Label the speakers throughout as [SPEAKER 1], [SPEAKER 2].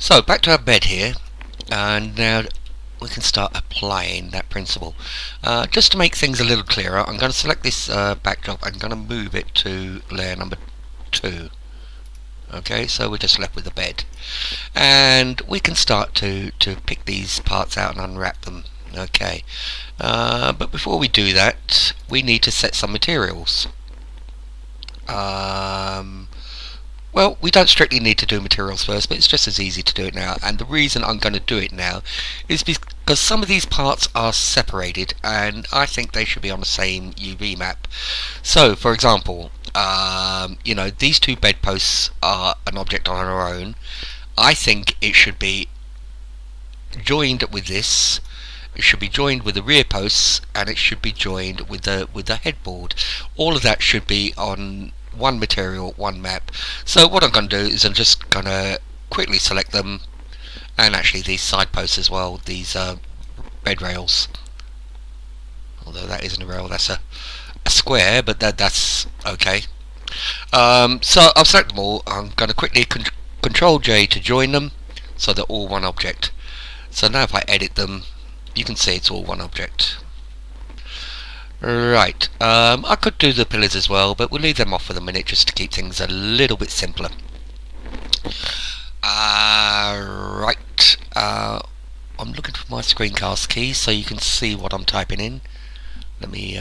[SPEAKER 1] So back to our bed here, and now we can start applying that principle. Just to make things a little clearer, I'm going to select this backdrop. I'm going to move it to layer number 2. Okay, so we're just left with the bed, and we can start to pick these parts out and unwrap them. Okay, but before we do that, we need to set some materials. Well, we don't strictly need to do materials first, but it's just as easy to do it now. And the reason I'm going to do it now is because some of these parts are separated, and I think they should be on the same UV map. So, for example, these two bedposts are an object on their own. I think it should be joined with this. It should be joined with the rear posts, and it should be joined with the headboard. All of that should be on one material, one map. So what I'm going to do is I'm just going to quickly select them, and actually these side posts as well, these bed rails. Although that isn't a rail, that's a square, but that's okay. So I'll select them all. I'm going to quickly Control J to join them, so they're all one object. So now if I edit them, you can see it's all one object. Right, I could do the pillars as well, but we'll leave them off for the minute just to keep things a little bit simpler. Right, I'm looking for my screencast keys so you can see what I'm typing in. Let me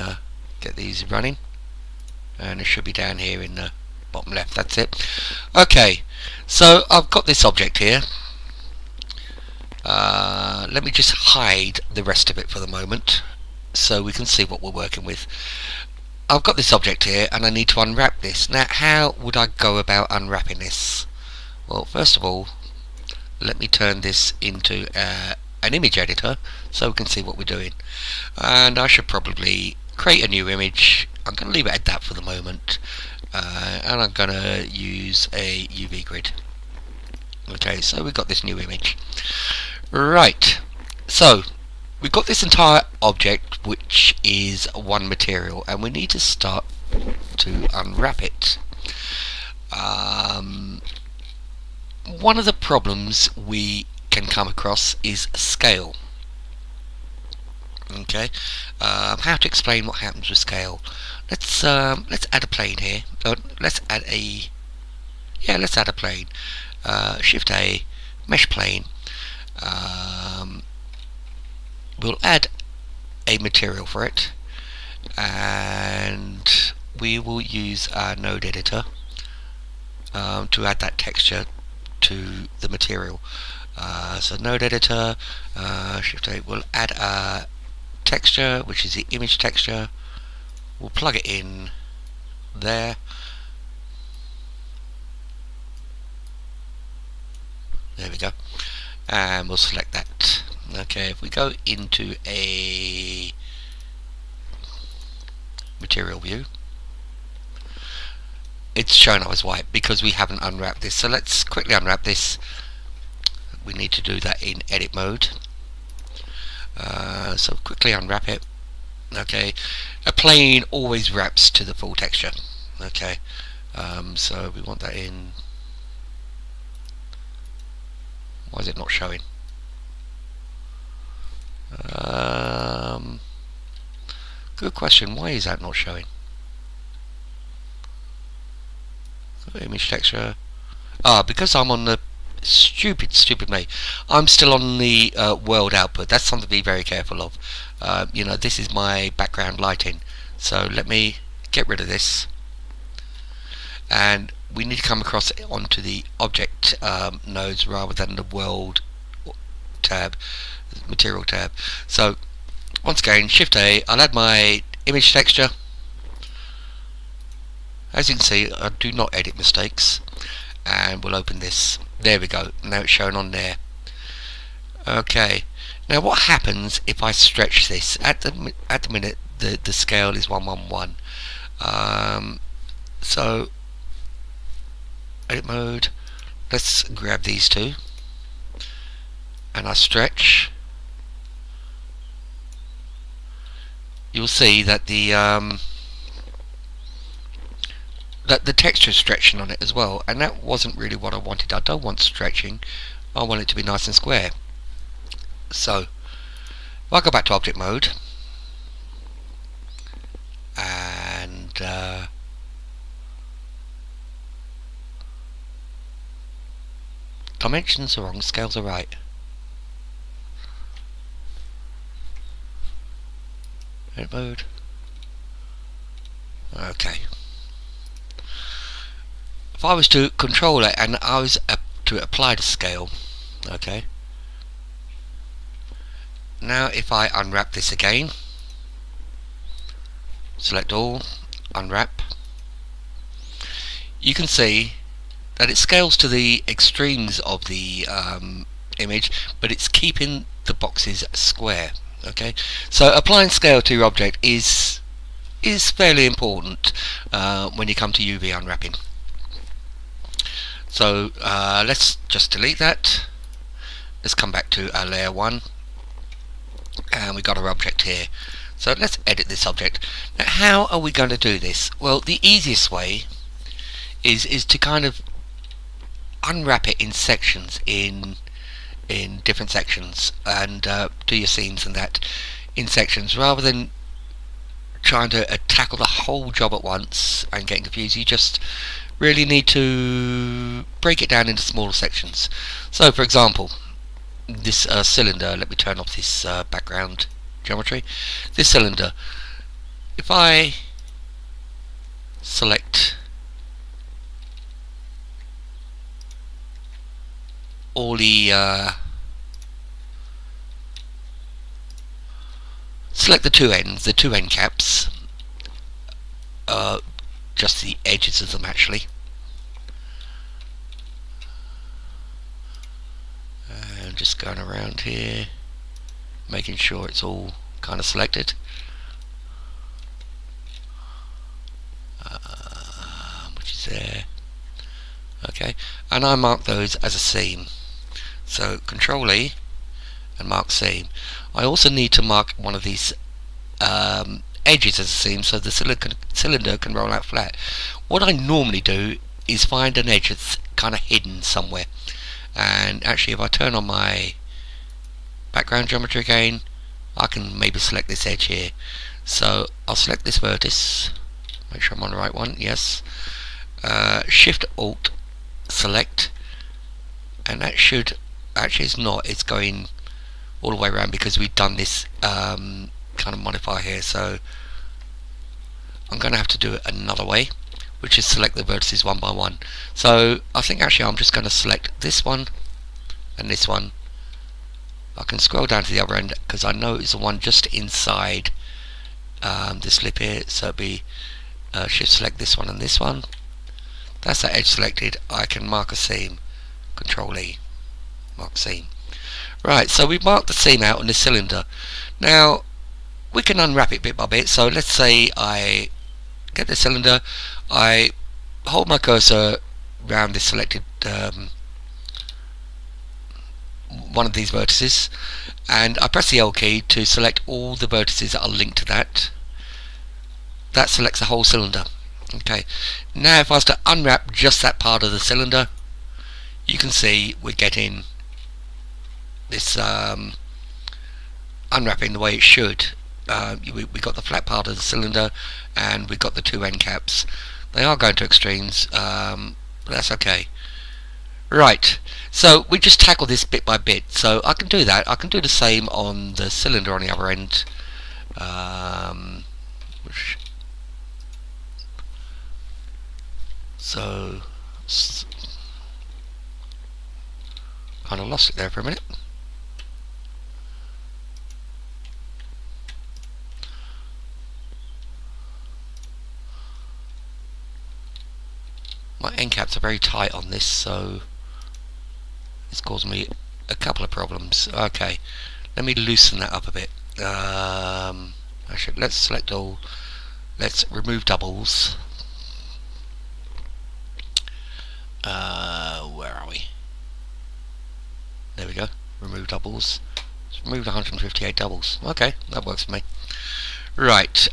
[SPEAKER 1] get these running, and it should be down here in the bottom left. That's it. Okay, so I've got this object here. Let me just hide the rest of it for the moment so we can see what we're working with. I've got this object here and I need to unwrap this. Now, how would I go about unwrapping this? Well, first of all, let me turn this into an image editor so we can see what we're doing. And I should probably create a new image. I'm going to leave it at that for the moment, and I'm going to use a UV grid. Okay, so we've got this new image. Right, so we've got this entire object which is one material, and we need to start to unwrap it. One of the problems we can come across is scale. Okay, how to explain what happens with scale? Let's add a plane here. Let's add a plane. Shift A, mesh plane. We'll add a material for it, and we will use our node editor to add that texture to the material. So node editor, Shift A, we'll add a texture, which is the image texture. We'll plug it in there. There we go. And we'll select that. Okay, if we go into a material view, it's shown up as white because we haven't unwrapped this. So let's quickly unwrap this. We need to do that in edit mode. So quickly unwrap it. Okay, a plane always wraps to the full texture. Okay, so we want that in. Why is it not showing? Good question. Why is that not showing? Image texture. Because I'm on the stupid me. I'm still on the world output. That's something to be very careful of. This is my background lighting. So let me get rid of this. And we need to come across onto the object nodes rather than the world tab, material tab. So once again, Shift A, I'll add my image texture. As you can see, I do not edit mistakes, and we'll open this. There we go. Now it's shown on there. Okay. Now what happens if I stretch this? At the minute, the scale is 1:1:1. So edit mode. Let's grab these two, and I stretch. You'll see that the texture is stretching on it as well, and that wasn't really what I wanted. I don't want stretching. I want it to be nice and square. So if I go back to object mode and dimensions are wrong, scales are right. Edit mode. Okay. If I was to control it and I was to apply the scale, okay. Now if I unwrap this again, select all, unwrap, you can see that it scales to the extremes of the image, but it's keeping the boxes square. Okay, so applying scale to your object is fairly important when you come to UV unwrapping. So let's just delete that. Let's come back to our layer 1, and we've got our object here. So let's edit this object. Now how are we going to do this? Well, the easiest way is to kind of unwrap it in sections, in different sections, and do your scenes and that in sections, rather than trying to tackle the whole job at once and getting confused. You just really need to break it down into smaller sections. So for example, this cylinder, let me turn off this background geometry. This cylinder, if I select all the select the two ends, the two end caps, just the edges of them actually, and just going around here making sure it's all kind of selected. Which is there. Okay, and I mark those as a seam. So Control E and mark seam. I also need to mark one of these edges as a seam so the cylinder can roll out flat. What I normally do is find an edge that's kind of hidden somewhere, and actually if I turn on my background geometry again, I can maybe select this edge here. So I'll select this vertex, make sure I'm on the right one, yes. Shift Alt select, and that should, actually it's not, it's going all the way around because we've done this kind of modifier here. So I'm going to have to do it another way, which is select the vertices one by one. So I think actually I'm just going to select this one and this one. I can scroll down to the other end because I know it's the one just inside this lip here, so it'll be shift select this one and this one. That's that edge selected. I can mark a seam, Control E, mark seam. Right, so we've marked the seam out on the cylinder. Now we can unwrap it bit by bit. So let's say I get the cylinder, I hold my cursor around this selected one of these vertices, and I press the L key to select all the vertices that are linked to that. That selects the whole cylinder. Okay, now if I was to unwrap just that part of the cylinder, you can see we're getting this unwrapping the way it should. We got the flat part of the cylinder and we got the two end caps. They are going to extremes, but that's okay. Right, so we just tackle this bit by bit. So I can do that. I can do the same on the cylinder on the other end. So kind of lost it there for a minute. My end caps are very tight on this, so it's causing me a couple of problems. Okay, let me loosen that up a bit. Actually, let's select all. Let's remove doubles. Where are we? There we go. Remove doubles. Let's remove 158 doubles. Okay, that works for me. Right.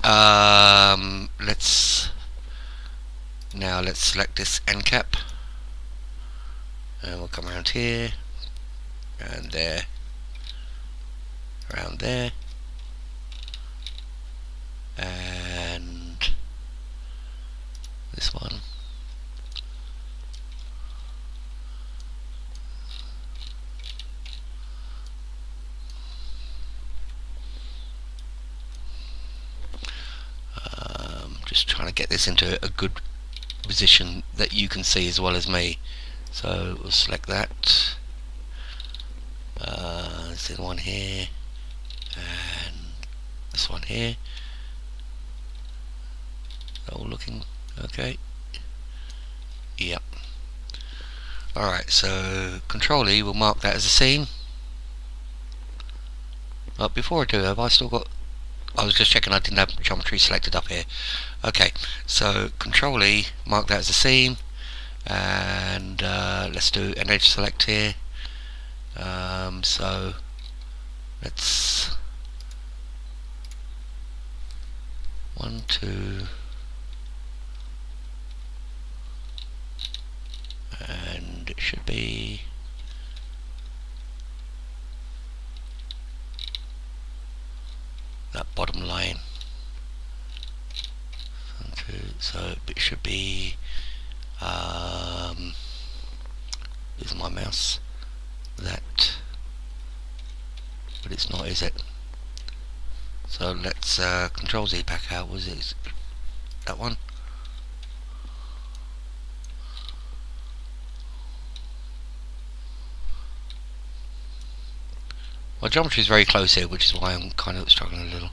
[SPEAKER 1] Let's select this end cap, and we'll come around here. and there, around there, and this one. Just trying to get this into a good position that you can see as well as me. So we'll select that. This is one here, and this one here. All looking okay. Yep. Alright, so Control E will mark that as a seam. Before I do, have I still got... I was just checking I didn't have geometry selected up here. Okay, so Control E, mark that as a seam, and let's do an edge select here. So let's 1, 2, and it should be that bottom line. 1, 2, so it should be here's my mouse, that, but it's not, is it? So let's Control Z back out. Was it that one? My geometry is very close here, which is why I'm kind of struggling a little.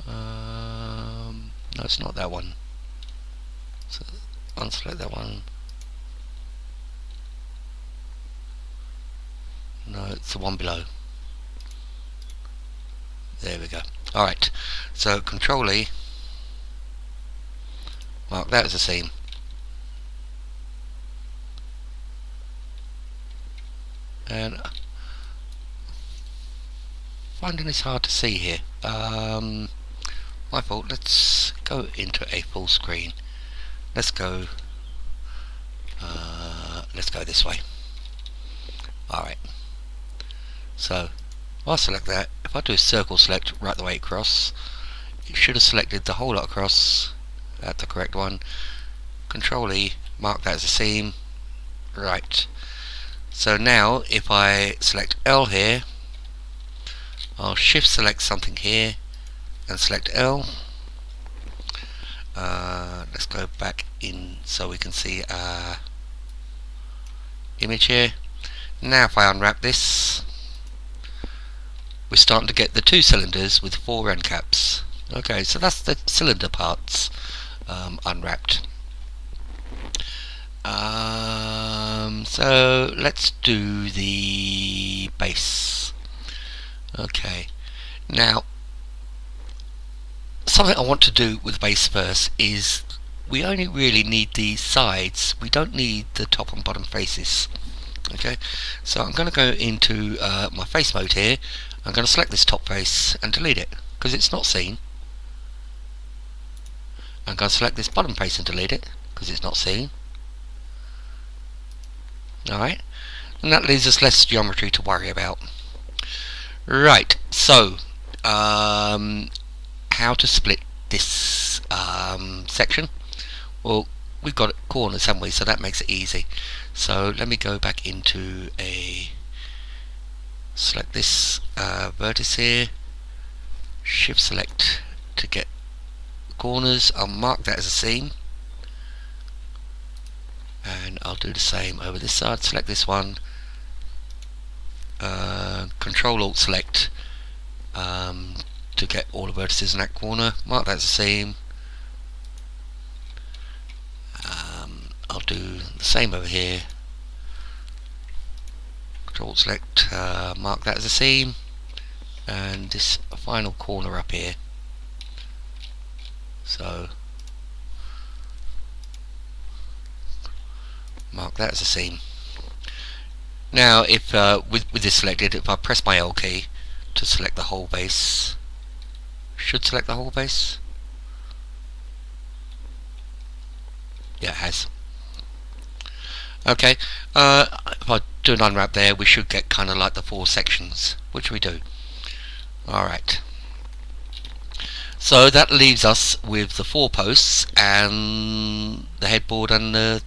[SPEAKER 1] No, it's not that one. So unselect that one. No, it's the one below. There we go. Alright, so Control E, mark that as a seam. And finding this hard to see here. My fault. Let's go into a full screen. Let's go this way. Alright, so I'll select that. If I do a circle select right the way across, it should have selected the whole lot across. That's the correct one. Control E, mark that as a seam. Right, so now if I select L here, I'll shift select something here and select L. Let's go back in so we can see our image here. Now if I unwrap this, we're starting to get the 2 cylinders with 4 end caps. Okay, so that's the cylinder parts unwrapped. So let's do the base. Okay, now something I want to do with the base first is we only really need the sides. We don't need the top and bottom faces. Okay, so I'm going to go into my face mode here. I'm going to select this top face and delete it because it's not seen. I'm going to select this bottom face and delete it because it's not seen. Alright, and that leaves us less geometry to worry about. Right, so how to split this section? Well, we've got corners, haven't we? So that makes it easy. So let me go back into select this vertex here, shift select to get the corners. I'll mark that as a seam, and I'll do the same over this side. Select this one, Control Alt select to get all the vertices in that corner. Mark that as a seam. I'll do the same over here. Control select, mark that as a seam, and this final corner up here. So mark that as a seam. Now, if with this selected, if I press my L key to select the whole base, should select the whole base. Yeah, it has. Okay, if I do an unwrap there, we should get kind of like the 4 sections, which we do. Alright. So that leaves us with the 4 posts and the headboard and the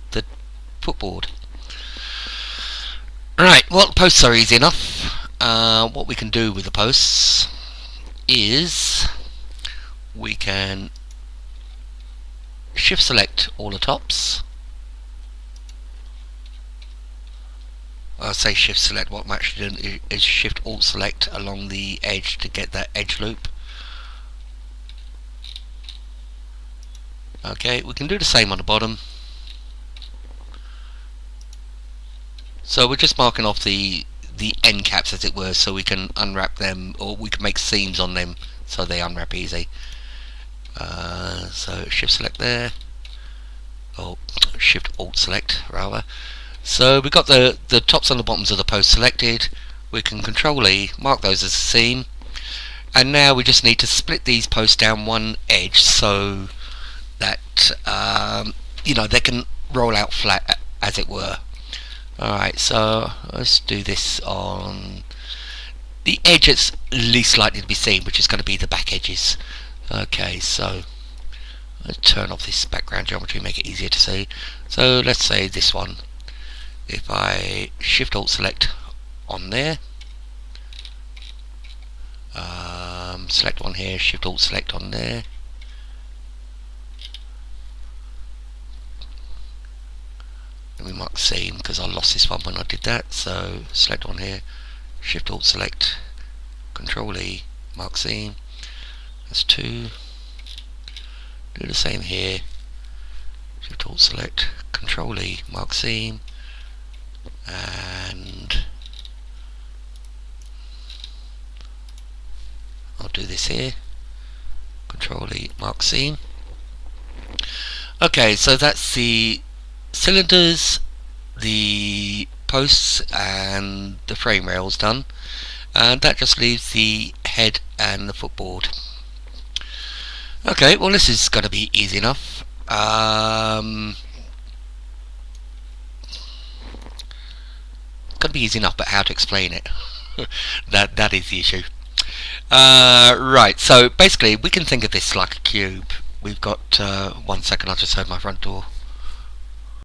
[SPEAKER 1] footboard. Right, well, the posts are easy enough. What we can do with the posts is we can shift select all the tops. I'll say shift select. What I'm actually doing is shift alt select along the edge to get that edge loop. Okay, we can do the same on the bottom. So we're just marking off the end caps, as it were, so we can unwrap them, or we can make seams on them so they unwrap easy. So shift select there, or shift alt select rather. So we've got the tops and the bottoms of the post selected. We can control E, mark those as a seam, and now we just need to split these posts down one edge so that you know, they can roll out flat, as it were. Alright, so let's do this on the edge that's least likely to be seen, which is going to be the back edges. Okay, so let's turn off this background geometry, make it easier to see. So let's say this one. If I shift alt select on there, select one here, shift alt select on there, let me mark seam because I lost this one when I did that. So select one here, shift alt select, control E, mark seam. That's 2. Do the same here, shift alt select, control E, mark seam, and I'll do this here, control E, mark seam. Okay, so that's the cylinders, the posts and the frame rails done, and that just leaves the head and the footboard. Okay, well, this is going to be easy enough. Going to be easy enough, but how to explain it? that is the issue. Right, so basically we can think of this like a cube. We've got 1 second, I just heard my front door.